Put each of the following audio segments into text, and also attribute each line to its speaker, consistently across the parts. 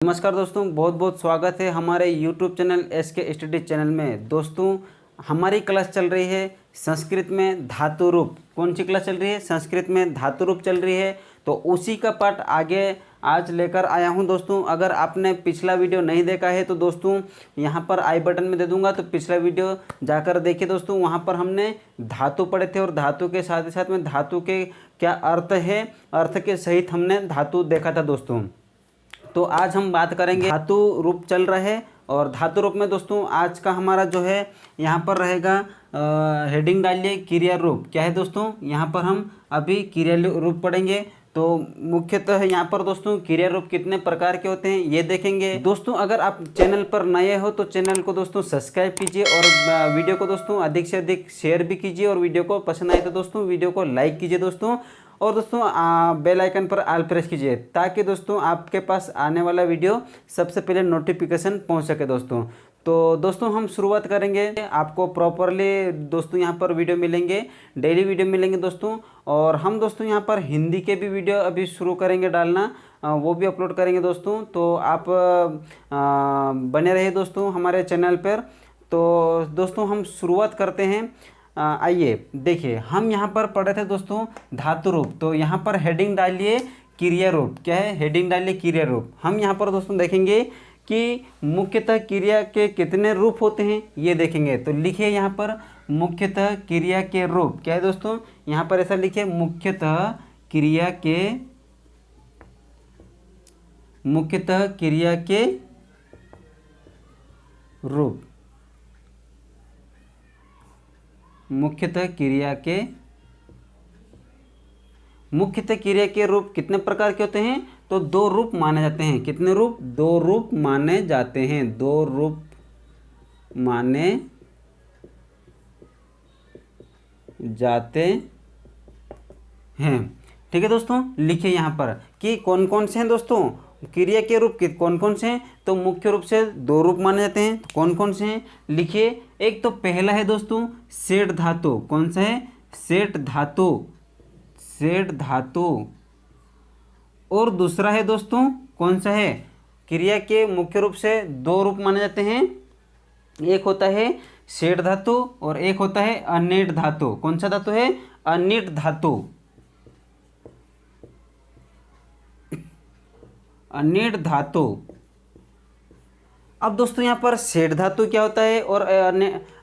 Speaker 1: नमस्कार दोस्तों, बहुत बहुत स्वागत है हमारे YouTube channel SK study channel में। दोस्तों हमारी क्लास चल रही है संस्कृत में धातु रूप। कौन सी क्लास चल रही है? संस्कृत में धातु रूप चल रही है। तो उसी का पार्ट आगे आज लेकर आया हूं दोस्तों। अगर आपने पिछला वीडियो नहीं देखा है तो दोस्तों यहां पर आई बटन में दे दूंगा, तो पिछला वीडियो जाकर देखिए दोस्तों। वहां पर हमने धातु पढ़े थे और धातु के साथ ही साथ में धातु के क्या अर्थ है, अर्थ के सहित हमने धातु देखा था दोस्तों। तो आज हम बात करेंगे धातु रूप चल रहा है। और धातु रूप में दोस्तों आज का हमारा जो है यहाँ पर रहेगा हेडिंग डालिए क्रिया रूप। क्या है दोस्तों? यहाँ पर हम अभी क्रिया रूप पढ़ेंगे। तो मुख्यतः यहाँ पर दोस्तों क्रिया रूप कितने प्रकार के होते हैं ये देखेंगे दोस्तों। अगर आप चैनल पर नए हो तो चैनल को दोस्तों सब्सक्राइब कीजिए और वीडियो को दोस्तों अधिक से अधिक शेयर भी कीजिए। और वीडियो को पसंद आए तो दोस्तों वीडियो को लाइक कीजिए दोस्तों। और दोस्तों बेल आइकन पर ऑल प्रेस कीजिए ताकि दोस्तों आपके पास आने वाला वीडियो सबसे पहले नोटिफिकेशन पहुंच सके दोस्तों। तो दोस्तों हम शुरुआत करेंगे। आपको प्रॉपरली दोस्तों यहाँ पर वीडियो मिलेंगे, डेली वीडियो मिलेंगे दोस्तों। और हम दोस्तों यहाँ पर हिंदी के भी वीडियो अभी शुरू करेंगे डालना, वो भी अपलोड करेंगे दोस्तों। तो आप बने रहिए दोस्तों हमारे चैनल पर। तो दोस्तों हम शुरुआत करते हैं। आइए देखिए, हम यहाँ पर पढ़े थे दोस्तों धातु रूप। तो यहाँ पर हेडिंग डालिए क्रिया रूप। क्या है? हेडिंग डालिए क्रिया रूप। हम यहाँ पर दोस्तों देखेंगे कि मुख्यतः क्रिया के कितने रूप होते हैं ये देखेंगे। तो लिखिए यहाँ पर मुख्यतः क्रिया के रूप। क्या है दोस्तों? यहाँ पर ऐसा लिखिए मुख्यतः क्रिया के रूप। मुख्यतः क्रिया के रूप कितने प्रकार के होते हैं? तो दो रूप माने जाते हैं। कितने रूप? दो रूप माने जाते हैं। दो रूप माने जाते हैं। ठीक है दोस्तों, लिखिए यहाँ पर कि कौन कौन से हैं दोस्तों क्रिया के रूप। कौन कौन से हैं? तो मुख्य रूप से दो रूप माने जाते हैं। तो कौन कौन से हैं लिखिए। एक तो पहला है दोस्तों सेठ धातु। कौन सा है? सेठ धातु। सेठ धातु। और दूसरा है दोस्तों कौन सा है? क्रिया के मुख्य रूप से दो रूप माने जाते हैं। एक होता है सेठ धातु और एक होता है अनिट धातु। कौन सा धातु है? अनिट धातु। अनिट धातु। अब दोस्तों यहाँ पर सेठ धातु क्या होता है और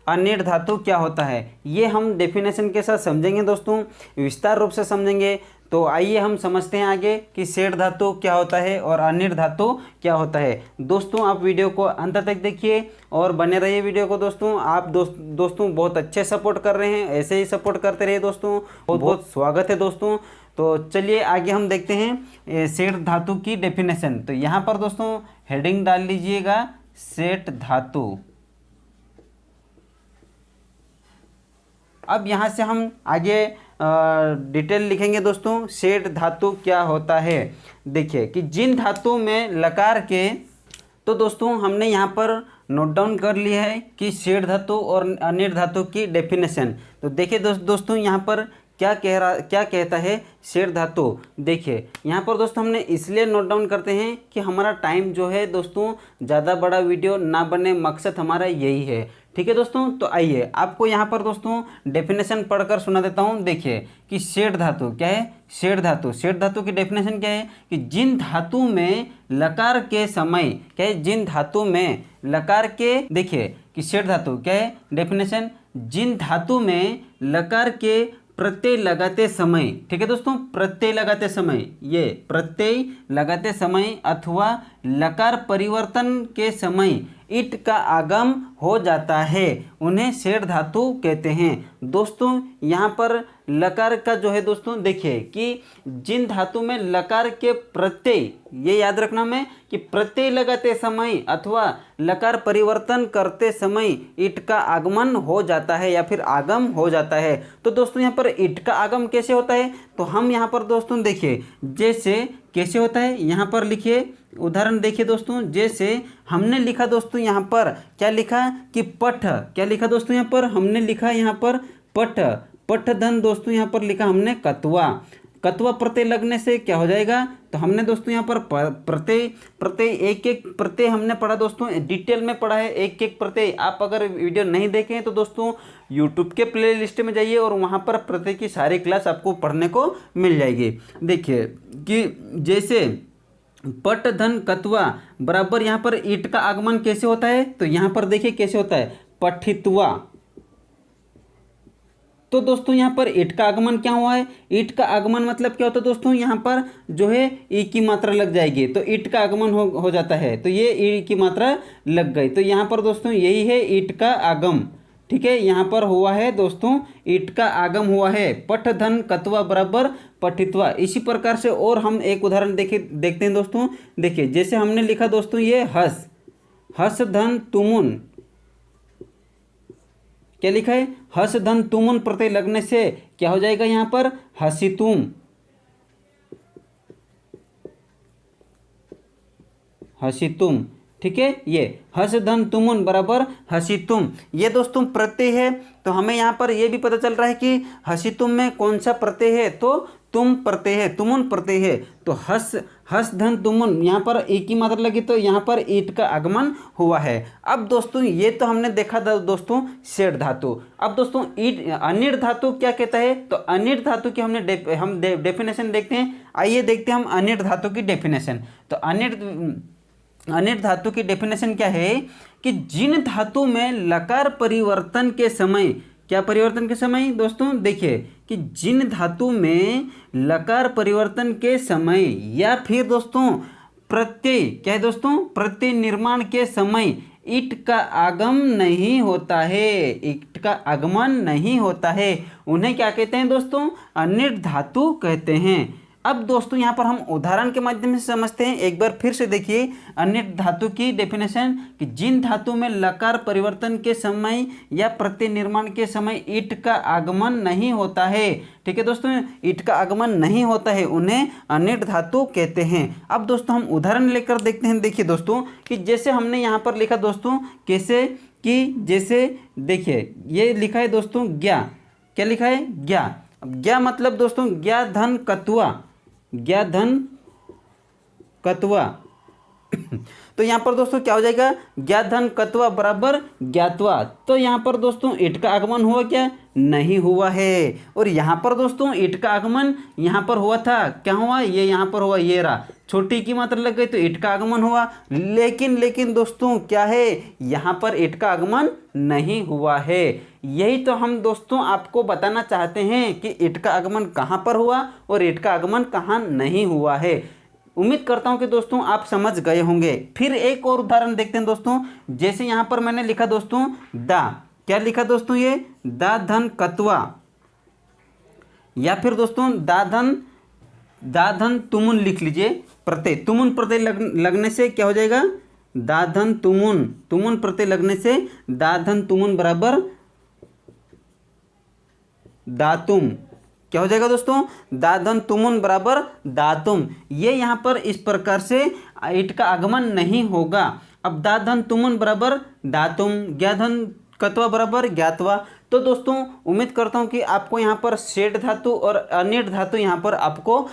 Speaker 1: अनिट धातु क्या होता है ये हम डेफिनेशन के साथ समझेंगे दोस्तों, विस्तार रूप से समझेंगे। तो आइए हम समझते हैं आगे कि सेठ धातु क्या होता है और अनिट धातु क्या होता है। दोस्तों आप वीडियो को अंत तक देखिए और बने रहिए वीडियो को दोस्तों। आप दोस्तों बहुत अच्छे सपोर्ट कर रहे हैं, ऐसे ही सपोर्ट करते रहिए दोस्तों। बहुत बहुत स्वागत है दोस्तों। तो चलिए आगे हम देखते हैं सेठ धातु की डेफिनेशन। तो यहाँ पर दोस्तों हेडिंग डाल लीजिएगा सेठ धातु। अब यहाँ से हम आगे डिटेल लिखेंगे दोस्तों। सेठ धातु क्या होता है देखिए कि जिन धातुओं में लकार के, तो दोस्तों हमने यहाँ पर नोट डाउन कर लिया है कि सेठ धातु और अनिट धातु की डेफिनेशन। तो देखिए दोस्तों यहाँ पर क्या कहता है सेठ धातु। देखिए यहाँ पर दोस्तों हमने इसलिए नोट डाउन करते हैं कि हमारा टाइम जो है दोस्तों ज़्यादा बड़ा वीडियो ना बने, मकसद हमारा यही है। ठीक है दोस्तों। तो आइए आपको यहाँ पर दोस्तों डेफिनेशन पढ़कर सुना देता हूँ। देखिए कि सेठ धातु क्या है? सेठ धातु। सेठ धातु की डेफिनेशन क्या है कि जिन धातु में लकार के समय, क्या है? जिन धातु में लकार के, देखिए कि सेठ धातु क्या है डेफिनेशन? जिन धातु में लकार के प्रत्यय लगाते समय, ठीक है दोस्तों, प्रत्यय लगाते समय, ये प्रत्यय लगाते समय अथवा लकार परिवर्तन के समय इट का आगम हो जाता है, उन्हें सेठ धातु कहते हैं। दोस्तों यहाँ पर लकार का जो है दोस्तों देखिए कि जिन धातु में लकार के प्रत्यय, ये याद रखना में कि प्रत्यय लगाते समय अथवा लकार परिवर्तन करते समय इट का आगमन हो जाता है या फिर आगम हो जाता है। तो दोस्तों यहाँ पर इट का आगम कैसे होता है? तो हम यहाँ पर दोस्तों देखिए जैसे कैसे होता है, यहाँ पर लिखिए उदाहरण देखिए दोस्तों। जैसे हमने लिखा दोस्तों यहाँ पर क्या लिखा कि पठ, क्या लिखा दोस्तों यहाँ पर हमने लिखा यहाँ पर पठ, पठधन दोस्तों यहाँ पर लिखा हमने कतवा। कत्वा प्रत्यय लगने से क्या हो जाएगा, तो हमने दोस्तों यहाँ पर प्रत्यय प्रत्यय एक एक प्रत्यय हमने पढ़ा दोस्तों, डिटेल में पढ़ा है एक एक प्रत्यय। आप अगर वीडियो नहीं देखे हैं तो दोस्तों यूट्यूब के प्ले लिस्ट में जाइए और वहाँ पर प्रत्यय की सारी क्लास आपको पढ़ने को मिल जाएगी। देखिए कि जैसे पट धन कत्वा बराबर यहाँ पर ईट का आगमन कैसे होता है, तो यहाँ पर देखिए कैसे होता है, पठित्वा। तो दोस्तों यहाँ पर ईट का आगमन क्या हुआ है, ईट का आगमन मतलब क्या होता है दोस्तों, यहाँ पर जो है ई की मात्रा लग जाएगी तो ईट का आगमन हो जाता है, तो ये ई की मात्रा लग गई, तो यहाँ पर दोस्तों यही है ईट का आगम। ठीक है, यहाँ पर हुआ है दोस्तों ईट का आगम हुआ है, पठ धन कत्वा बराबर पठित्वा। इसी प्रकार से और हम एक उदाहरण देखते हैं दोस्तों। देखिए जैसे हमने लिखा दोस्तों ये हस, हस धन तुमुन, क्या लिखा है, हस धन तुमुन प्रत्यय लगने से क्या हो जाएगा, यहाँ पर हसितुम, हसितुम। ठीक है, ये हस धन तुमुन बराबर हसितुम, ये दोस्तों प्रत्यय है। तो हमें यहाँ पर ये भी पता चल रहा है कि हसितुम में कौन सा प्रत्यय है, तो तुम प्रत्यय है, तुमुन प्रत्यय है। तो हस धन तुमुन, यहाँ पर एक ही मात्रा लगी तो यहाँ पर ईट का आगमन हुआ है। अब दोस्तों ये तो हमने देखा था दोस्तों सेठ धातु। अब दोस्तों ईट अनिट धातु क्या कहता है, तो अनिट धातु की हमने डेफिनेशन देखते हैं। आइए देखते हैं हम अनिट धातु की डेफिनेशन। तो अनिट धातु की डेफिनेशन क्या है कि जिन धातु में लकार परिवर्तन के समय, क्या परिवर्तन के समय दोस्तों, देखिए कि जिन धातु में लकार परिवर्तन के समय या फिर दोस्तों प्रत्यय, क्या है दोस्तों, प्रत्यय निर्माण के समय ईट का आगम नहीं होता है, ईट का आगमन नहीं होता है, उन्हें क्या कहते हैं दोस्तों, अनिट धातु कहते हैं। अब दोस्तों यहाँ पर हम उदाहरण के माध्यम से समझते हैं। एक बार फिर से देखिए अनिट धातु की डेफिनेशन कि जिन धातु में लकार परिवर्तन के समय या प्रत्यय निर्माण के समय ईट का आगमन नहीं होता है। ठीक है दोस्तों, ईट का आगमन नहीं होता है उन्हें अनिट धातु कहते हैं। अब दोस्तों हम उदाहरण लेकर देखते हैं। देखिए दोस्तों कि जैसे हमने यहाँ पर लिखा दोस्तों, कैसे कि जैसे देखिए ये लिखा है दोस्तों ज्ञा, क्या लिखा है, ज्ञा। अब ज्ञा मतलब दोस्तों ज्ञा धन कत्वा, ज्ञा धन कत्वा। तो यहाँ पर दोस्तों क्या हो जाएगा, ज्ञा धन कत्वा बराबर ज्ञातवा। तो यहाँ पर दोस्तों ईट का आगमन हुआ क्या, नहीं हुआ है। और यहाँ पर दोस्तों ईट का आगमन यहाँ पर हुआ था, क्या हुआ, ये यहाँ पर हुआ, ये रहा, छोटी की मात्रा लग गई तो ईट का आगमन हुआ। लेकिन दोस्तों क्या है, यहाँ पर ईट का आगमन नहीं हुआ है। यही तो हम दोस्तों आपको बताना चाहते हैं कि ईट का आगमन कहाँ पर हुआ और ईट का आगमन कहाँ नहीं हुआ है। उम्मीद करता हूं कि दोस्तों आप समझ गए होंगे। फिर एक और उदाहरण देखते हैं दोस्तों। जैसे यहाँ पर मैंने लिखा दोस्तों दा, क्या लिखा दोस्तों, ये दा धन कत्वा, या फिर दोस्तों दा धन तुमुन लिख लीजिए प्रत्यय, तुमुन प्रत्यय लगने से क्या हो जाएगा, दा धन तुमुन, तुमुन प्रत्यय लगने से दा धन तुमुन बराबर दातुम, क्या हो जाएगा दोस्तों, दाधन तुमुन बराबर दातुम। ये यहाँ पर इस प्रकार से ईट का आगमन नहीं होगा। अब दाधन तुमुन बराबर दातुम, ज्ञाधन कत्वा बराबर ज्ञातवा। तो दोस्तों उम्मीद करता हूँ कि आपको यहाँ पर सेठ धातु और अनिट धातु यहाँ पर आपको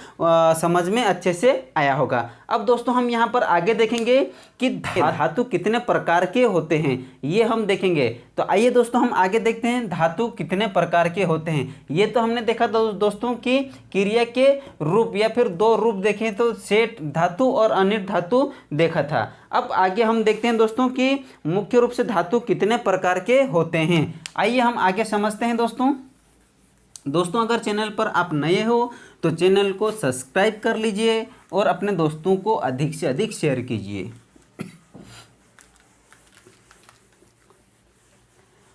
Speaker 1: समझ में अच्छे से आया होगा। अब दोस्तों हम यहाँ पर आगे देखेंगे कि धातु कितने प्रकार के होते हैं, ये हम देखेंगे। तो आइए दोस्तों हम आगे देखते हैं धातु कितने प्रकार के होते हैं। ये तो हमने देखा दोस्तों कि क्रिया के रूप या फिर दो रूप देखे, तो सेठ धातु और अनिट धातु देखा था। अब आगे हम देखते हैं दोस्तों कि मुख्य रूप से धातु कितने प्रकार के होते हैं। आइए हम आगे समझते हैं दोस्तों अगर चैनल पर आप नए हो तो चैनल को सब्सक्राइब कर लीजिए और अपने दोस्तों को अधिक से अधिक शेयर कीजिए।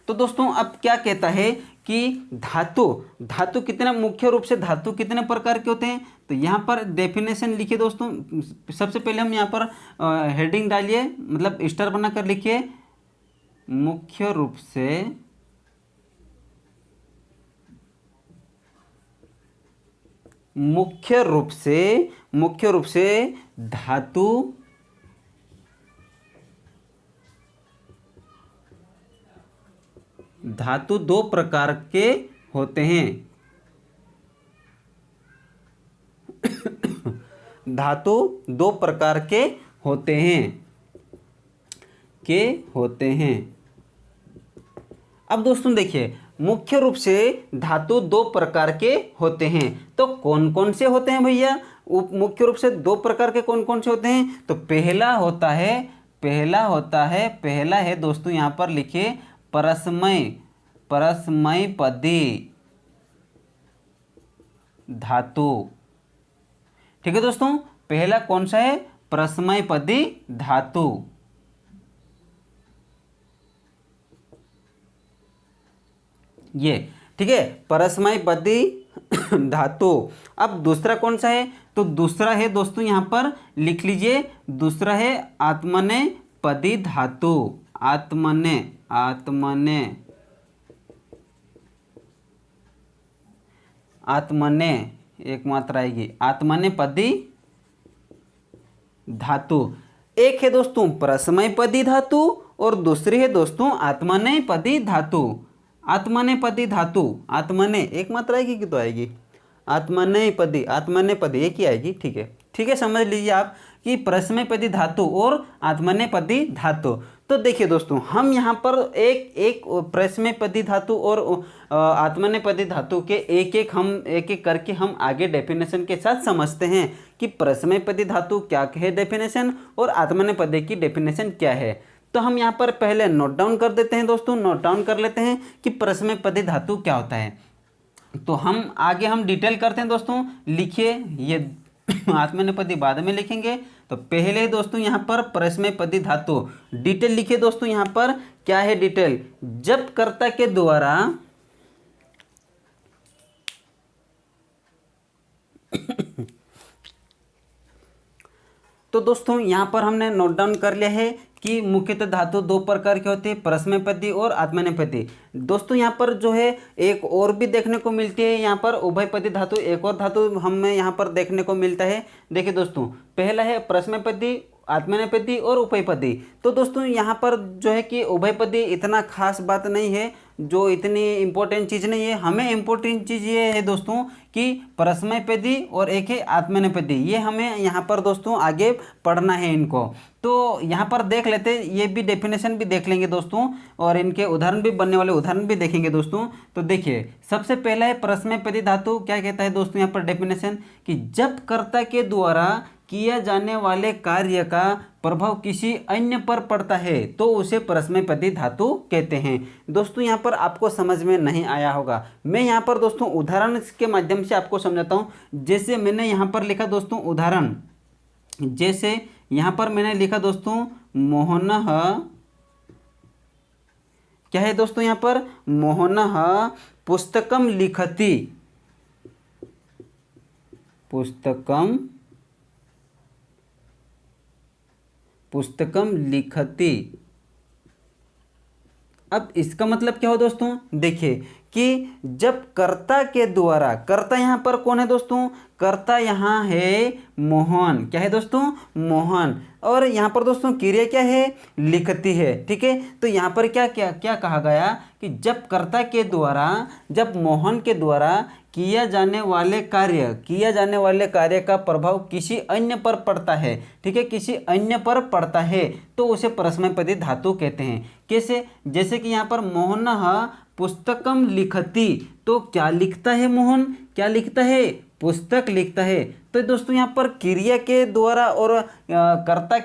Speaker 1: तो दोस्तों अब क्या कहता है कि धातु कितने, मुख्य रूप से धातु कितने प्रकार के होते हैं। तो यहाँ पर डेफिनेशन लिखिए दोस्तों। सबसे पहले हम यहाँ पर हेडिंग डालिए, मतलब स्टार बनाकर लिखिए, मुख्य रूप से धातु दो प्रकार के होते हैं। धातु दो प्रकार के होते हैं। अब दोस्तों देखिए, मुख्य रूप से धातु दो प्रकार के होते हैं। तो कौन कौन से होते हैं भैया? मुख्य रूप से दो प्रकार के कौन कौन से होते हैं? तो पहला है दोस्तों, यहाँ पर लिखिए परस्मैपदी धातु। ठीक है दोस्तों, पहला कौन सा है? परस्मैपदी धातु। ये ठीक है, परस्मैपदी धातु। अब दूसरा कौन सा है? तो दूसरा है दोस्तों, यहाँ पर लिख लीजिए, दूसरा है आत्मनेपदी धातु। आत्मने एक मात्रा आएगी, आत्मनेपदी धातु। एक है दोस्तों परस्मैपदी धातु और दूसरी है दोस्तों आत्मनेपदी धातु। आत्मने एक मात्रा आएगी कि तो आएगी, आत्मनेपदी एक ही आएगी। ठीक है, समझ लीजिए आप कि परस्मैपदी धातु और आत्मनेपदी धातु। तो देखिए दोस्तों, हम यहाँ पर एक परस्मैपदी धातु और आत्मनेपदी धातु के एक एक करके हम आगे डेफिनेशन के साथ समझते हैं कि परस्मैपदी धातु क्या है डेफिनेशन और आत्मनेपदी की डेफिनेशन क्या है। तो हम यहाँ पर पहले नोट डाउन कर देते हैं दोस्तों, नोट डाउन कर लेते हैं कि परस्मैपदी धातु क्या होता है। तो हम आगे डिटेल करते हैं दोस्तों। लिखिए, ये आत्मनेपदी बाद में लिखेंगे। तो पहले दोस्तों यहाँ पर परस्मैपदी धातु डिटेल लिखिए दोस्तों। यहाँ पर क्या है डिटेल? जब कर्ता के द्वारा तो दोस्तों यहाँ पर हमने नोट डाउन कर लिया है कि मुख्यतः धातु दो प्रकार के होते हैं, परस्मैपदी और आत्मनेपदी। दोस्तों यहाँ पर जो है एक और भी देखने को मिलती है, यहाँ पर उभयपदी धातु, एक और धातु हमें यहाँ पर देखने को मिलता है। देखिए दोस्तों, पहला है परस्मैपदी, आत्मनेपदी और उभयपदी। तो दोस्तों यहाँ पर जो है कि उभयपदी इतना खास बात नहीं है, जो इतनी इम्पोर्टेंट चीज़ नहीं है। हमें इम्पोर्टेंट चीज़ ये है दोस्तों कि परस्मैपदी और एक है आत्मनेपदी, ये हमें यहाँ पर दोस्तों आगे पढ़ना है इनको। तो यहाँ पर देख लेते, ये भी डेफिनेशन भी देख लेंगे दोस्तों और इनके उदाहरण भी, बनने वाले उदाहरण भी देखेंगे दोस्तों। तो देखिए, सबसे पहला है परस्मैपदी धातु। क्या कहता है दोस्तों यहाँ पर डेफिनेशन? कि जब कर्ता के द्वारा किया जाने वाले कार्य का प्रभाव किसी अन्य पर पड़ता है तो उसे परस्मैपदी धातु कहते हैं। दोस्तों यहाँ पर आपको समझ में नहीं आया होगा, मैं यहाँ पर दोस्तों उदाहरण के माध्यम से आपको समझाता हूँ। जैसे मैंने यहाँ पर लिखा दोस्तों उदाहरण, जैसे यहाँ पर मैंने लिखा दोस्तों मोहनः, क्या है दोस्तों यहाँ पर? मोहनः पुस्तकम लिखति, पुस्तकम लिखति। अब इसका मतलब क्या हो दोस्तों? देखिए कि जब कर्ता के द्वारा, कर्ता यहाँ पर कौन है दोस्तों? कर्ता यहाँ है मोहन। क्या है दोस्तों? मोहन। और यहाँ पर दोस्तों क्रिया क्या है? लिखती है। ठीक है, तो यहाँ पर क्या क्या क्या कहा गया कि जब कर्ता के द्वारा, जब मोहन के द्वारा किया जाने वाले कार्य का प्रभाव किसी अन्य पर पड़ता है, ठीक है, किसी अन्य पर पड़ता है तो उसे परस्मैपदी धातु कहते हैं। कैसे? जैसे कि यहाँ पर मोहनः पुस्तकम लिखति, तो क्या लिखता है मोहन? क्या लिखता है? पुस्तक लिखता है। तो दोस्तों यहाँ पर क्रिया के द्वारा और कर्ता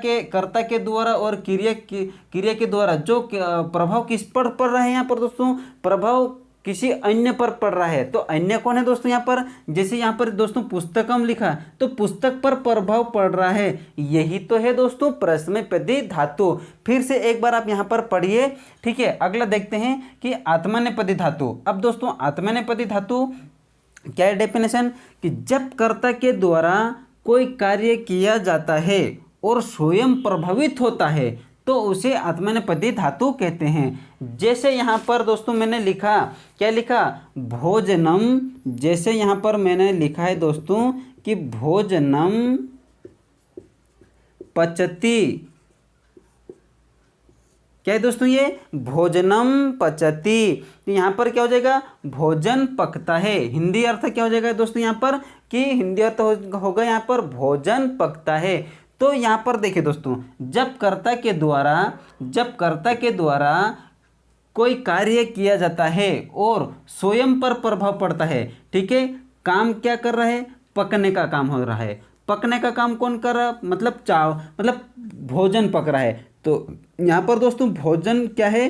Speaker 1: के द्वारा और क्रिया के द्वारा जो प्रभाव किस पर पड़ रहा है, यहाँ पर दोस्तों प्रभाव किसी अन्य पर पड़ रहा है। तो अन्य कौन है दोस्तों यहाँ पर? जैसे यहाँ पर दोस्तों पुस्तकम लिखा तो पुस्तक पर प्रभाव पड़ रहा है, यही तो है दोस्तों परस्मैपदी धातु। फिर से एक बार आप यहाँ पर पढ़िए। ठीक है, अगला देखते हैं कि आत्मनेपदी धातु। अब दोस्तों आत्मनेपदी धातु क्या है डेफिनेशन? कि जब कर्ता के द्वारा कोई कार्य किया जाता है और स्वयं प्रभावित होता है तो उसे आत्मनेपदी धातु कहते हैं। जैसे यहाँ पर दोस्तों मैंने लिखा, क्या लिखा? भोजनम। जैसे यहाँ पर मैंने लिखा है दोस्तों कि भोजनम पचति। क्या है दोस्तों? ये भोजनम पचति। तो यहाँ पर क्या हो जाएगा? भोजन पकता है। हिंदी अर्थ क्या हो जाएगा दोस्तों यहाँ पर? कि हिंदी अर्थ होगा यहाँ पर भोजन पकता है। तो यहाँ पर देखिए दोस्तों, जब कर्ता के द्वारा कोई कार्य किया जाता है और स्वयं पर प्रभाव पड़ता है, ठीक है, काम क्या कर रहा है, पकने का काम हो रहा है। पकने का काम कौन कर रहा है, मतलब भोजन पक रहा है। तो यहाँ पर दोस्तों भोजन क्या है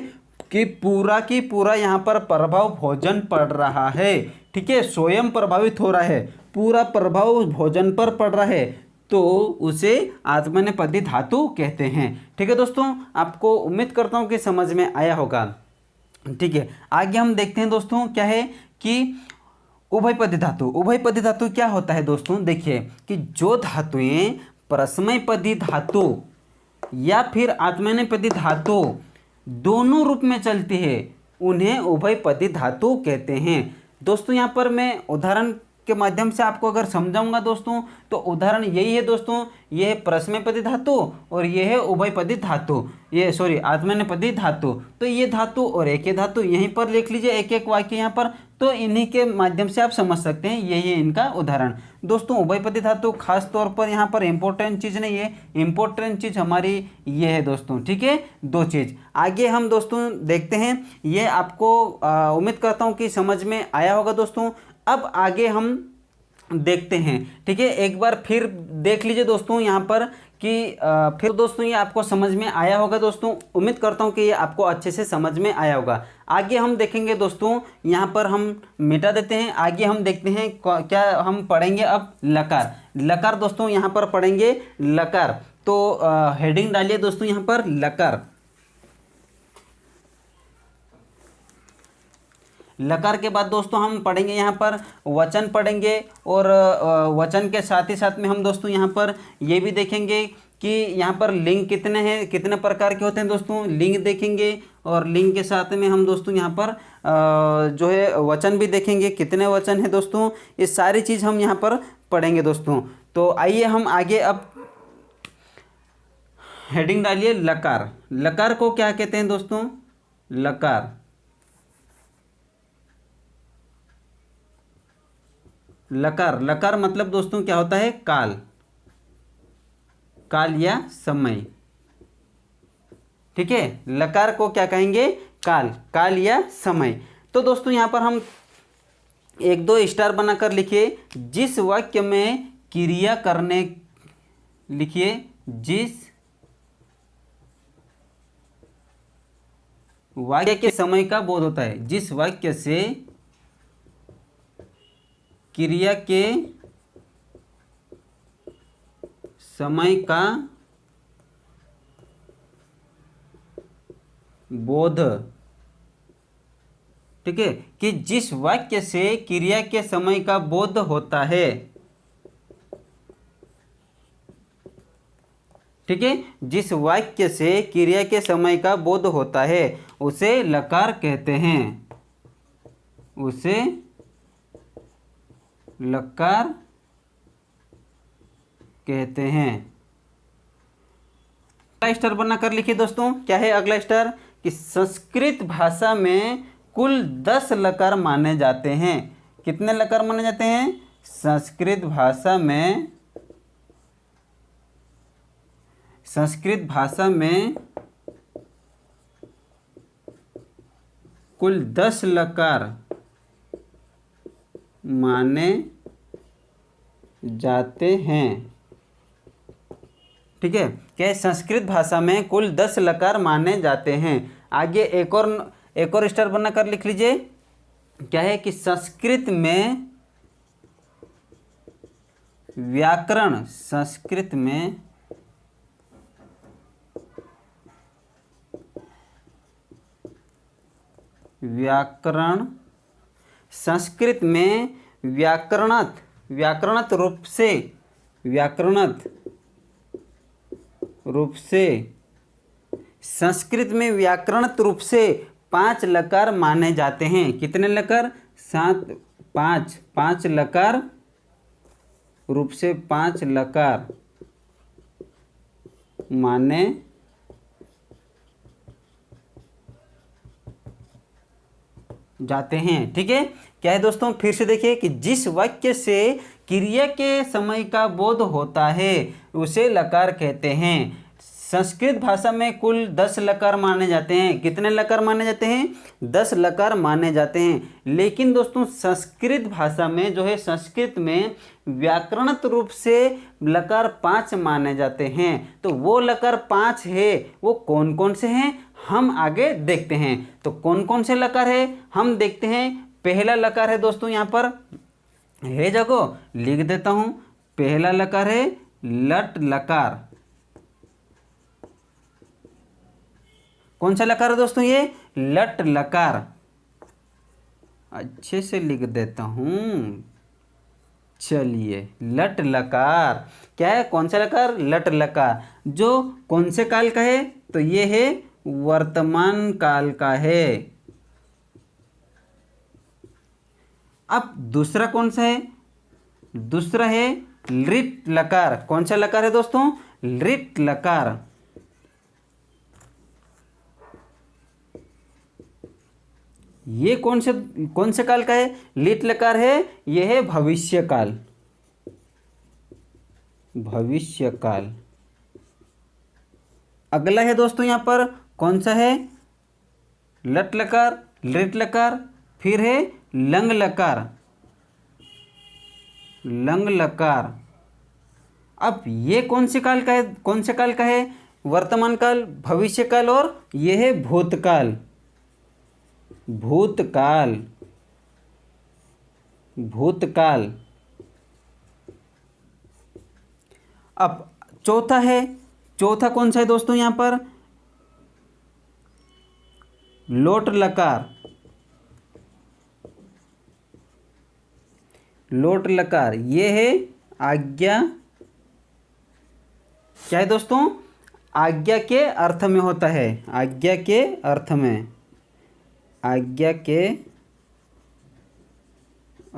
Speaker 1: कि पूरा की पूरा यहाँ पर प्रभाव भोजन पड़ रहा है, ठीक है, स्वयं प्रभावित हो रहा है, पूरा प्रभाव भोजन पर पड़ रहा है, तो उसे आत्मनेपदी धातु कहते हैं। ठीक है दोस्तों, आपको उम्मीद करता हूँ कि समझ में आया होगा। ठीक है, आगे हम देखते हैं दोस्तों क्या है कि उभयपदी धातु। उभयपदी धातु क्या होता है दोस्तों, देखिए कि जो धातुएं परस्मैपदी धातु या फिर आत्मनेपदी धातु दोनों रूप में चलती है उन्हें उभयपदी धातु कहते हैं। दोस्तों यहाँ पर मैं उदाहरण के माध्यम से आपको अगर समझाऊंगा दोस्तों, तो उदाहरण यही है दोस्तों, ये है परस्मैपदी धातु और ये है उभयपदी धातु, ये आत्मनेपदी धातु। तो ये धातु और एक ही धातु यहीं पर लिख लीजिए, एक एक वाक्य यहाँ पर, तो इन्हीं के माध्यम से आप समझ सकते हैं, यही है इनका उदाहरण। दोस्तों उभयपदी धातु खास तौर पर यहाँ पर इंपॉर्टेंट चीज़ नहीं है, इंपॉर्टेंट चीज़ हमारी ये है दोस्तों, ठीक है, दो चीज़। आगे हम दोस्तों देखते हैं, ये आपको उम्मीद करता हूँ कि समझ में आया होगा दोस्तों। अब आगे हम देखते हैं, ठीक है, एक बार फिर देख लीजिए दोस्तों यहाँ पर कि फिर दोस्तों ये आपको समझ में आया होगा दोस्तों, उम्मीद करता हूँ कि ये आपको अच्छे से समझ में आया होगा। आगे हम देखेंगे दोस्तों, यहाँ पर हम मिटा देते हैं, आगे हम देखते हैं क्या हम पढ़ेंगे अब, लकार। लकार दोस्तों यहाँ पर पढ़ेंगे लकार, तो हेडिंग डालिए दोस्तों यहाँ पर लकार। लकार के बाद दोस्तों हम पढ़ेंगे यहाँ पर वचन पढ़ेंगे, और वचन के साथ ही साथ में हम दोस्तों यहाँ पर ये भी देखेंगे कि यहाँ पर लिंग कितने हैं, कितने प्रकार के होते हैं दोस्तों, लिंग देखेंगे, और लिंग के साथ में हम दोस्तों यहाँ पर जो है वचन भी देखेंगे, कितने वचन हैं दोस्तों, ये सारी चीज़ हम यहाँ पर पढ़ेंगे दोस्तों। तो आइए हम आगे अब हेडिंग डालिए लकार। लकार को क्या कहते हैं दोस्तों, लकार। लकार, लकार मतलब दोस्तों क्या होता है, काल, काल या समय, ठीक है, लकार को क्या कहेंगे, काल, काल या समय। तो दोस्तों यहाँ पर हम एक दो स्टार बनाकर लिखिए, जिस वाक्य में क्रिया करने, लिखिए जिस वाक्य के समय का बोध होता है, जिस वाक्य से क्रिया के समय का बोध, ठीक है, कि जिस वाक्य से क्रिया के समय का बोध होता है, ठीक है, जिस वाक्य से क्रिया के समय का बोध होता है उसे लकार कहते हैं, उसे लकार कहते हैं। अगला स्टार बनाकर लिखिए दोस्तों, क्या है अगला स्टार, कि संस्कृत भाषा में कुल 10 लकार माने जाते हैं। कितने लकार माने जाते हैं, संस्कृत भाषा में कुल 10 लकार माने जाते हैं, ठीक है, क्या संस्कृत भाषा में कुल 10 लकार माने जाते हैं। आगे एक और स्टार बनाकर लिख लीजिए, क्या है कि संस्कृत में व्याकरण, संस्कृत में व्याकरण, संस्कृत में व्याकरणत रूप से संस्कृत में व्याकरणत रूप से 5 लकार माने जाते हैं। कितने लकार, 5 लकार रूप से 5 लकार माने जाते हैं, ठीक है। क्या है दोस्तों, फिर से देखिए कि जिस वाक्य से क्रिया के समय का बोध होता है उसे लकार कहते हैं। संस्कृत भाषा में कुल 10 लकार माने जाते हैं। कितने लकार माने जाते हैं? 10 लकार माने जाते हैं। लेकिन दोस्तों संस्कृत भाषा में जो है, संस्कृत में व्याकरणिक रूप से लकार 5 माने जाते हैं। तो वो लकार 5 है, वो कौन कौन से हैं हम आगे देखते हैं। तो कौन कौन से लकार है हम देखते हैं। पहला लकार है दोस्तों, यहाँ पर है जगह लिख देता हूँ। पहला लकार है लट लकार। कौन सा लकार है दोस्तों? ये लट लकार। अच्छे से लिख देता हूँ। चलिए, लट लकार क्या है? कौन सा लकार? लट लकार। जो कौन से काल का है? तो ये है वर्तमान काल का है। अब दूसरा कौन सा है? दूसरा है लृट लकार। कौन सा लकार है दोस्तों? लृट लकार। ये कौन से काल का है? लिट लकार है। यह है भविष्य काल। भविष्य काल। अगला है दोस्तों यहाँ पर कौन सा है? लट लकार, लिट लकार, फिर है लंग लकार। लंग लकार। अब ये कौन से काल का है? कौन से काल का है? वर्तमान काल, भविष्य काल और यह है भूतकाल। भूतकाल। भूतकाल। अब चौथा है। चौथा कौन सा है दोस्तों? यहाँ पर लोट लकार। लोट लकार ये है आज्ञा। क्या है दोस्तों? आज्ञा के अर्थ में होता है। आज्ञा के अर्थ में। आज्ञा के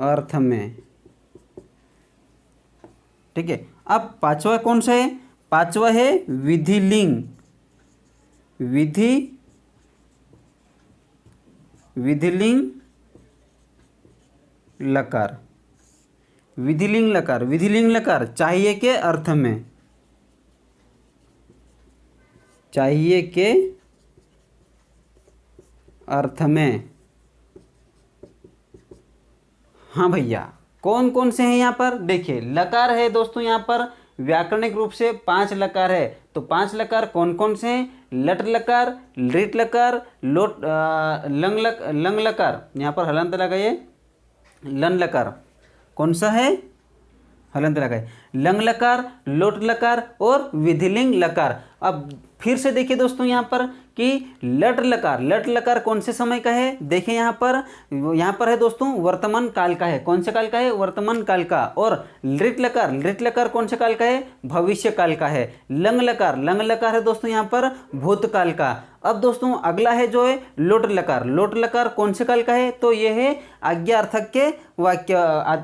Speaker 1: अर्थ में। ठीक है। अब पांचवा कौन सा है? पांचवा है विधिलिंग। विधिलिंग लकार। विधिलिंग लकार। विधिलिंग लकार चाहिए के अर्थ में। चाहिए के अर्थ में। हाँ भैया, कौन कौन से हैं यहाँ पर? देखिए, लकार है दोस्तों यहाँ पर व्याकरणिक रूप से 5 लकार है। तो 5 लकार कौन कौन से हैं? लट लकार, लिट लकार, लंग लकार। यहाँ पर हलंत लगाइए। लन लकार कौन सा है? हलंत लगाइए। लंग लकार, लोट लकार और विधिलिंग लकार। अब फिर से देखिए दोस्तों यहाँ पर कि लट लकार। लट लकार कौन से समय का है? देखिए यहाँ पर है दोस्तों वर्तमान काल का है। कौन से काल का है? वर्तमान काल का। और लृट लकार। लृट लकार कौन से काल का है? भविष्य काल का है। लंग लकार। लंग लकार है दोस्तों यहाँ पर भूतकाल का। अब दोस्तों अगला है जो है लोट लकार। लोट लकार कौन से काल का है? तो ये है आज्ञार्थक के वाक्य,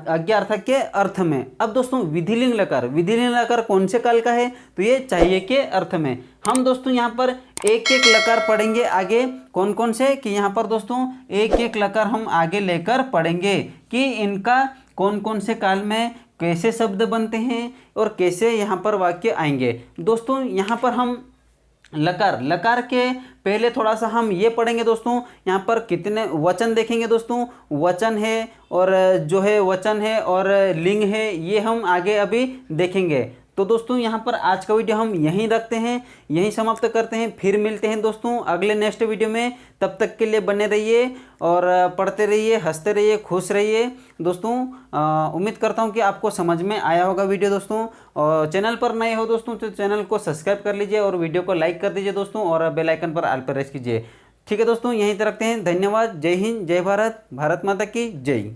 Speaker 1: आज्ञार्थक के अर्थ में। अब दोस्तों विधिलिंग लकार। विधिलिंग लकार कौन से काल का है? तो ये चाहिए के अर्थ में। हम दोस्तों यहाँ पर एक एक लकार पढ़ेंगे आगे। कौन कौन से? कि यहाँ पर दोस्तों एक एक लकार हम आगे लेकर पढ़ेंगे कि इनका कौन कौन से काल में कैसे शब्द बनते हैं और कैसे यहाँ पर वाक्य आएंगे। दोस्तों यहाँ पर हम लकार के पहले थोड़ा सा हम ये पढ़ेंगे दोस्तों। यहाँ पर कितने वचन देखेंगे दोस्तों। वचन है और जो है वचन है और लिंग है, ये हम आगे अभी देखेंगे। तो दोस्तों यहाँ पर आज का वीडियो हम यहीं रखते हैं, यहीं समाप्त करते हैं। फिर मिलते हैं दोस्तों अगले नेक्स्ट वीडियो में। तब तक के लिए बने रहिए और पढ़ते रहिए, हंसते रहिए, खुश रहिए दोस्तों। उम्मीद करता हूँ कि आपको समझ में आया होगा वीडियो दोस्तों। और चैनल पर नए हो दोस्तों तो चैनल को सब्सक्राइब कर लीजिए और वीडियो को लाइक कर दीजिए दोस्तों और बेल आइकन पर ऑल पर प्रेस कीजिए। ठीक है दोस्तों, यहीं तक रखते हैं। धन्यवाद। जय हिंद, जय भारत, भारत माता की जय।